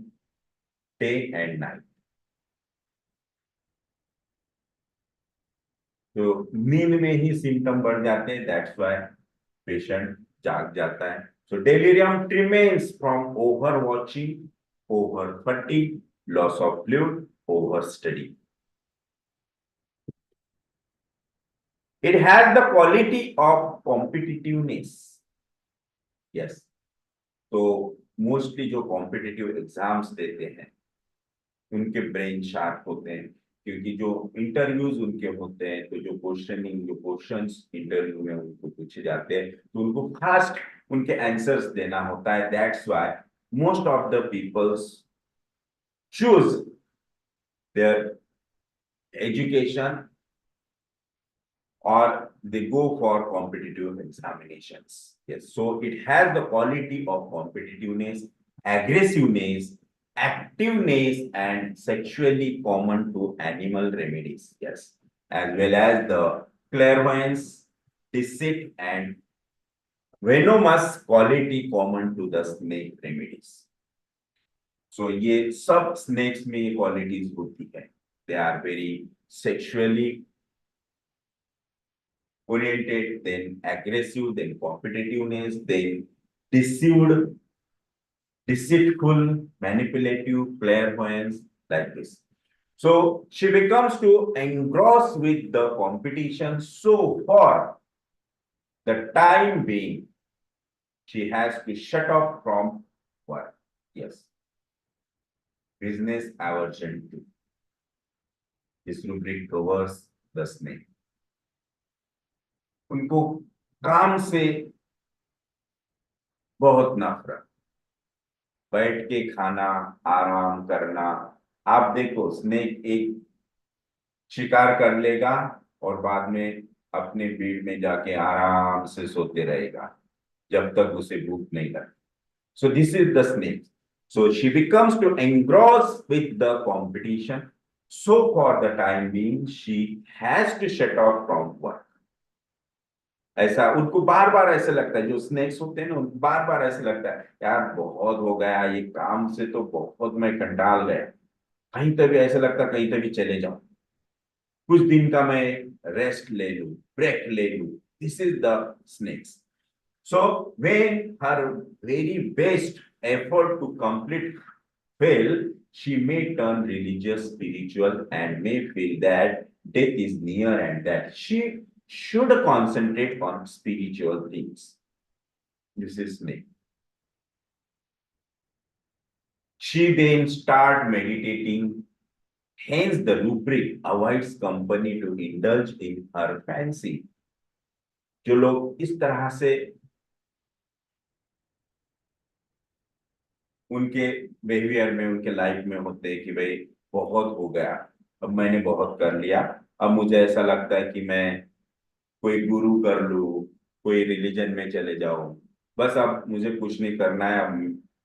day and night. तो नींद में ही symptom बढ़ जाते हैं, that's why patient जाग जाता है. So delirium remains from overwatching, over fatigue, loss of fluid, overstudy. It has the quality of competitiveness. Yes. तो मोस्टली जो कॉम्पिटिटिव एग्जाम्स देते हैं उनके ब्रेन शार्प होते हैं, क्योंकि जो इंटरव्यूज उनके होते हैं तो जो क्वेश्चंस इंटरव्यू में उनको पूछे जाते हैं तो उनको फास्ट उनके आंसर्स देना होता है. That's why most of the peoples choose their education or they go for competitive examinations. Yes, so it has the quality of competitiveness, aggressiveness, activeness, and sexually common to animal remedies. Yes, as well as the clairvoyance, deceit, and venomous quality common to the snake remedies. So ये सब snakes में ये qualities होती है. They are very sexually oriented, then aggressive, then competitiveness, then deceived, deceitful, manipulative, clairvoyance, like this. So she becomes to engross with the competition. So for the time being, she has to shut off from work. Yes. Business aversion too. This rubric covers the snake. उनको काम से बहुत नफरत, बैठ के खाना, आराम करना. आप देखो स्नेक एक शिकार कर लेगा और बाद में अपने भीड़ में जाके आराम से सोते रहेगा जब तक उसे भूख नहीं लगती. So this is the snake. So she becomes too engross with the competition. So for the time being she has to shut off from work. ऐसा उनको बार बार ऐसे लगता है, जो स्नेक्स होते हैं ना, उनको बार बार ऐसे लगता है यार बहुत हो गया ये काम से, तो बहुत मैं कंटाल गया, कहीं तभी ऐसा लगता कहीं तभी चले जाऊं, कुछ दिन का मैं रेस्ट ले लूं, ब्रेक ले लूं. This is the snakes. So when her very best effort to complete fail, she may turn religious, spiritual, and may feel that death is near and that she should concentrate on spiritual things. This is snake. She then start meditating. Hence, the rubric avoids company to indulge in her fancy. जो लोग इस तरह से उनके behaviour में, उनके life में होते हैं कि भाई बहुत हो गया, अब मैंने बहुत कर लिया, अब मुझे ऐसा लगता है कि मैं कोई गुरु कर लूं, कोई रिलीजन में चले जाऊं, बस अब मुझे कुछ नहीं करना है, अब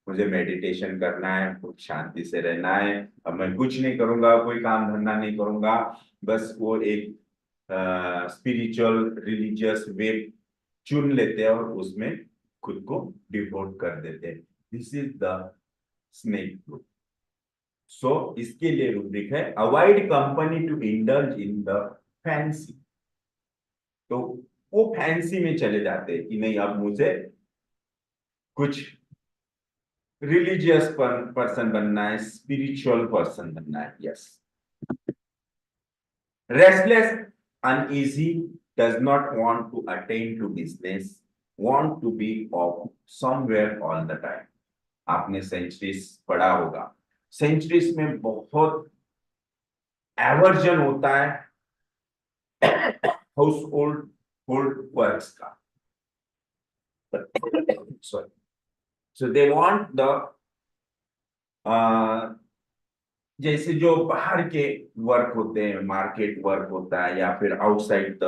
मुझे मेडिटेशन करना है, कुछ शांति से रहना है, अब मैं कुछ नहीं करूंगा, कोई काम धंधा नहीं करूंगा. बस वो एक स्पिरिचुअल रिलीजियस वे चुन लेते हैं और उसमें खुद को डिवोट कर देते हैं. This is the snake group. So इसके लिए रूब्रिक है avoid company to indulge in the fancy. तो वो फैंसी में चले जाते हैं कि नहीं अब मुझे कुछ रिलीजियस पर्सन बनना है, स्पिरिचुअल पर्सन बनना है. Yes. Restless, uneasy, does not want to attend to business, want to be off somewhere all the time. आपने सेंचुरीज पढ़ा होगा, सेंचुरीज में बहुत एवर्जन होता है हाउस होल्ड होल्ड वर्क्स का. Sorry. So they want the जैसे जो बाहर के वर्क होते हैं, मार्केट वर्क होता है या फिर आउटसाइड द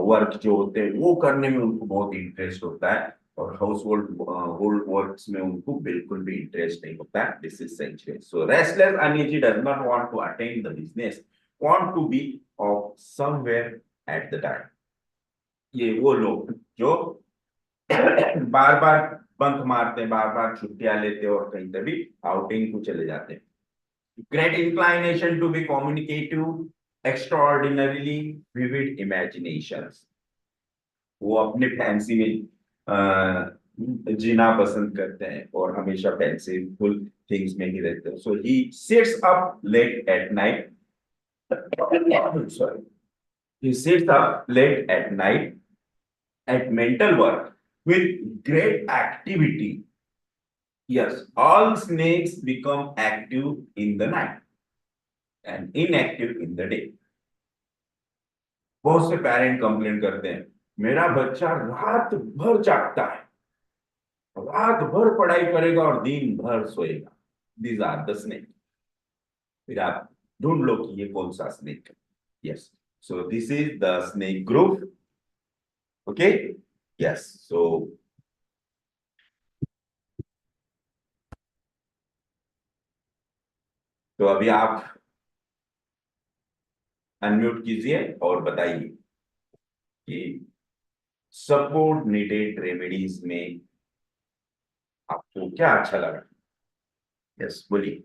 वर्क जो होते हैं, वो करने में उनको बहुत इंटरेस्ट होता है. और हाउस होल्ड होल्ड वर्क्स में उनको बिल्कुल भी इंटरेस्ट नहीं होता है. This is century. So restless uneasy does not want to attend the business, want to be off somewhere at the time. ये वो लोग जो बार बार बंक मारते हैं, बार बार छुट्टियां लेते हैं और कहीं कभी आउटिंग को चले जाते हैं. Great inclination to be communicative, extraordinarily vivid imaginations. वो अपने फैंसी में जीना पसंद करते हैं और हमेशा फैंसीफुल थिंग्स में ही रहते हैं. So he sits up late at night. Sorry. He sits up late at night at mental work with great activity. Yes, all snakes become active in the night and inactive in the day. बहुत से parent complain करते हैं, मेरा बच्चा रात भर जागता है, रात भर पढ़ाई करेगा और दिन भर सोएगा. These are the snake. फिर आप ढूंढ लो कि ये कौन सा स्नेक है. Yes. So this is the snake group. Okay. Yes. So तो अभी आप अनम्यूट कीजिए और बताइए कि सपोर्ट नीडेड रेमेडीज में आपको क्या अच्छा लगा. यस, बोलिए.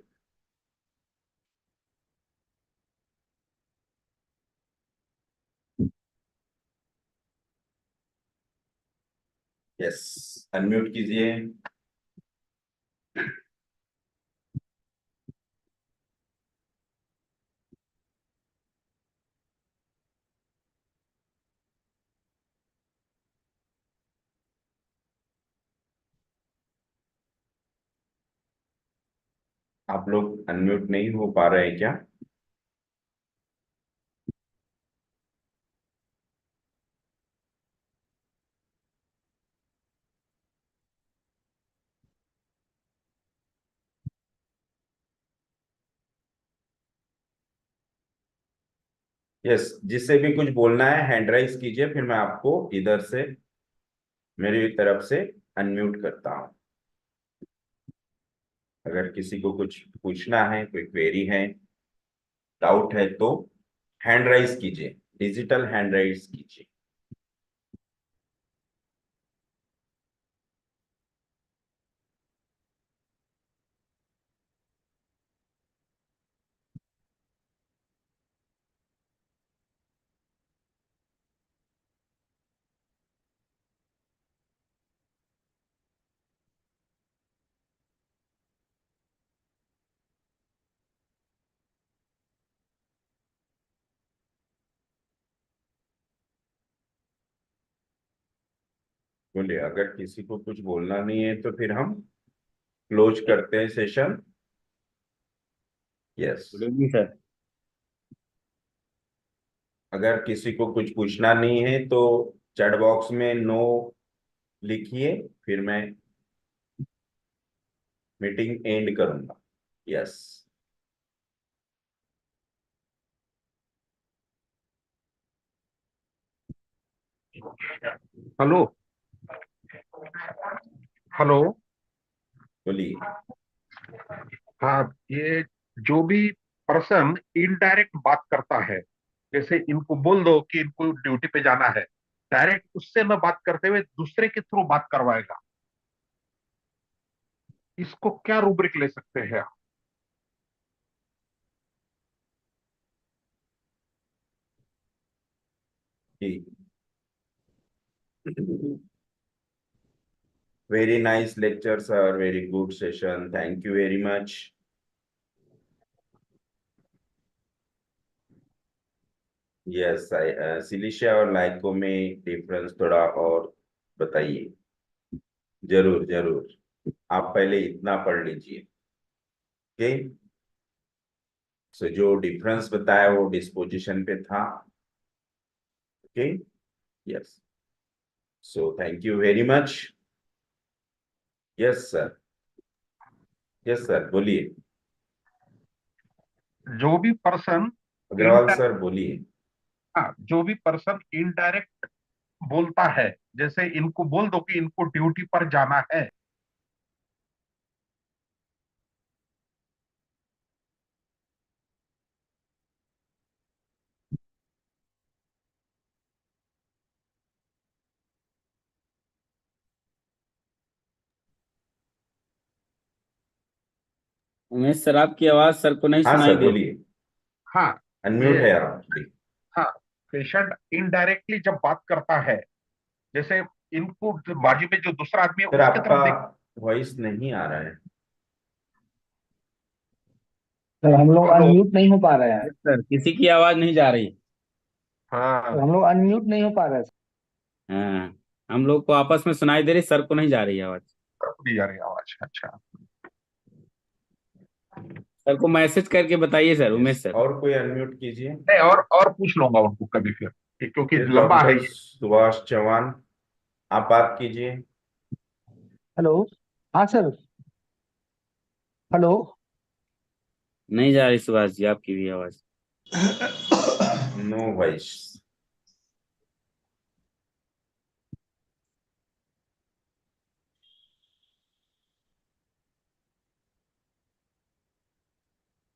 यस, अनम्यूट कीजिए. आप लोग अनम्यूट नहीं हो पा रहे हैं क्या? यस, जिससे भी कुछ बोलना है हैंड राइज कीजिए, फिर मैं आपको इधर से मेरी तरफ से अनम्यूट करता हूं. अगर किसी को कुछ पूछना है, कोई क्वेरी है, डाउट है, तो हैंड राइज कीजिए, डिजिटल हैंड राइज कीजिए. बोलिए. अगर किसी को कुछ बोलना नहीं है तो फिर हम क्लोज करते हैं session. Yes. Good evening sir. अगर किसी को कुछ पूछना नहीं है तो चैट बॉक्स में नो लिखिए, फिर मैं मीटिंग एंड करूंगा. यस. हेलो. हेलो. बोलिए. हाँ, ये जो भी पर्सन इनडायरेक्ट बात करता है, जैसे इनको बोल दो कि इनको ड्यूटी पे जाना है, डायरेक्ट उससे न बात करते हुए दूसरे के थ्रू बात करवाएगा, इसको क्या रूब्रिक ले सकते हैं? जी. Very nice lecture, sir. Very good session. Thank you very much. Yes, सिलिशिया और लाइको में डिफरेंस थोड़ा और बताइए. जरूर जरूर. आप पहले इतना पढ़ लीजिए. ओके. सो जो डिफरेंस बताया वो डिस्पोजिशन पे था. Okay. Yes. So thank you very much. Yes sir. Yes sir, बोलिए. जो भी पर्सन अग्रवाल सर बोलिए. हाँ, जो भी पर्सन इनडायरेक्ट बोलता है, जैसे इनको बोल दो कि इनको ड्यूटी पर जाना है, उमेश सर, आपकी आवाज सर को नहीं हाँ सुनाई सर दे। बोलिए. हाँ, अनम्यूट ये है आप. हाँ, पेशेंट इनडायरेक्टली जब बात करता है, जैसे इनको बाजू में जो दूसरा आदमी है सर उसके आपका तरफ देख। वॉइस नहीं आ रहा है. सर हम लोग हेलो। अनम्यूट नहीं हो पा रहे हैं। यस सर, किसी की आवाज नहीं जा रही। हाँ, सर हम लोग अनम्यूट नहीं हो पा रहे हैं। हाँ, हम लोग को आपस में सुनाई दे रही, सर को नहीं जा रही आवाज। तरफ दी जा रही है आवाज। अच्छा, सर को मैसेज करके बताइए सर, Yes. उमेश सर। और कोई अनम्यूट कीजिए. नहीं, और पूछ लूंगा उनको कभी फिर, क्योंकि फिर लंबा है डॉक्टर ये। सुभाष चौहान, आप बात कीजिए. हेलो। हाँ सर। हेलो। नहीं जा रही सुभाष जी आपकी भी आवाज। No voice.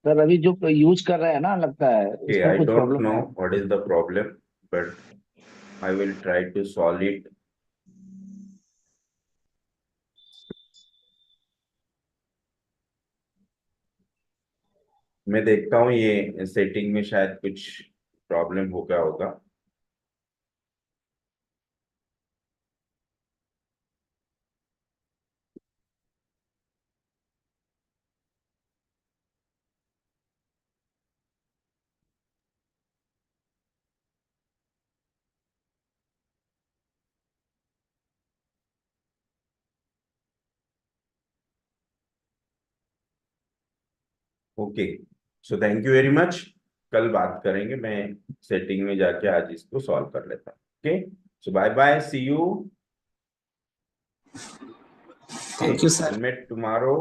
सर अभी जो यूज कर रहे हैं ना, लगता है Okay, उसमें I कुछ don't प्रॉब्लम है। know what is the problem, but I will try to solve it. मैं देखता हूँ ये सेटिंग में शायद कुछ प्रॉब्लम हो गया होगा. Okay. So thank you very much. कल बात करेंगे. मैं सेटिंग में जाके आज इसको सॉल्व कर लेता हूँ. Okay. So bye bye, see you. Thank you, sir. We'll meet tomorrow.